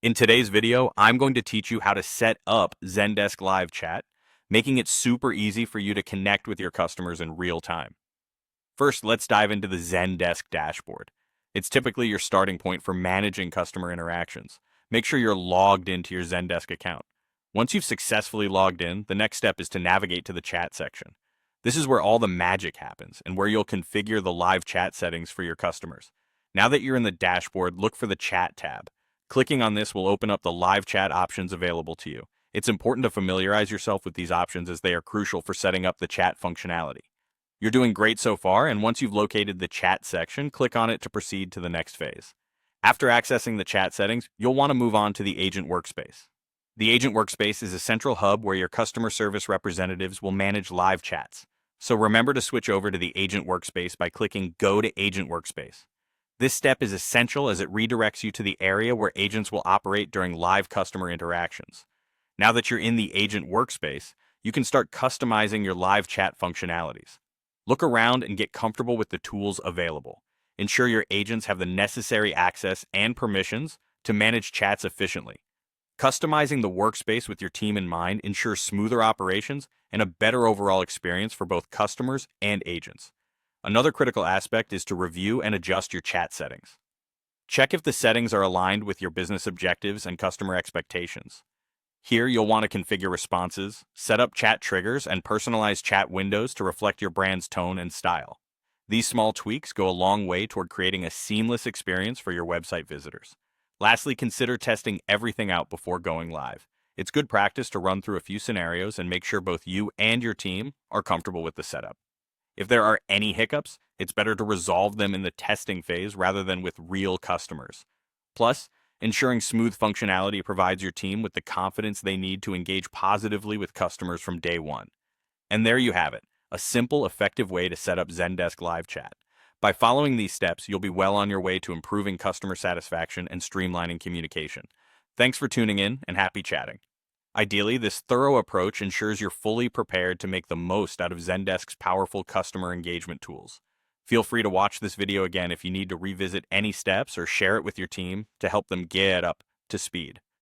In today's video, I'm going to teach you how to set up Zendesk Live Chat, making it super easy for you to connect with your customers in real time. First, let's dive into the Zendesk dashboard. It's typically your starting point for managing customer interactions. Make sure you're logged into your Zendesk account. Once you've successfully logged in, the next step is to navigate to the chat section. This is where all the magic happens and where you'll configure the live chat settings for your customers. Now that you're in the dashboard, look for the Chat tab. Clicking on this will open up the live chat options available to you. It's important to familiarize yourself with these options as they are crucial for setting up the chat functionality. You're doing great so far, and once you've located the chat section, click on it to proceed to the next phase. After accessing the chat settings, you'll want to move on to the Agent Workspace. The Agent Workspace is a central hub where your customer service representatives will manage live chats. So remember to switch over to the Agent Workspace by clicking Go to Agent Workspace. This step is essential as it redirects you to the area where agents will operate during live customer interactions. Now that you're in the Agent Workspace, you can start customizing your live chat functionalities. Look around and get comfortable with the tools available. Ensure your agents have the necessary access and permissions to manage chats efficiently. Customizing the workspace with your team in mind ensures smoother operations and a better overall experience for both customers and agents. Another critical aspect is to review and adjust your chat settings. Check if the settings are aligned with your business objectives and customer expectations. Here, you'll want to configure responses, set up chat triggers, and personalize chat windows to reflect your brand's tone and style. These small tweaks go a long way toward creating a seamless experience for your website visitors. Lastly, consider testing everything out before going live. It's good practice to run through a few scenarios and make sure both you and your team are comfortable with the setup. If there are any hiccups, it's better to resolve them in the testing phase rather than with real customers. Plus, ensuring smooth functionality provides your team with the confidence they need to engage positively with customers from day one. And there you have it, a simple, effective way to set up Zendesk Live Chat. By following these steps, you'll be well on your way to improving customer satisfaction and streamlining communication. Thanks for tuning in and happy chatting. Ideally, this thorough approach ensures you're fully prepared to make the most out of Zendesk's powerful customer engagement tools. Feel free to watch this video again if you need to revisit any steps or share it with your team to help them get up to speed.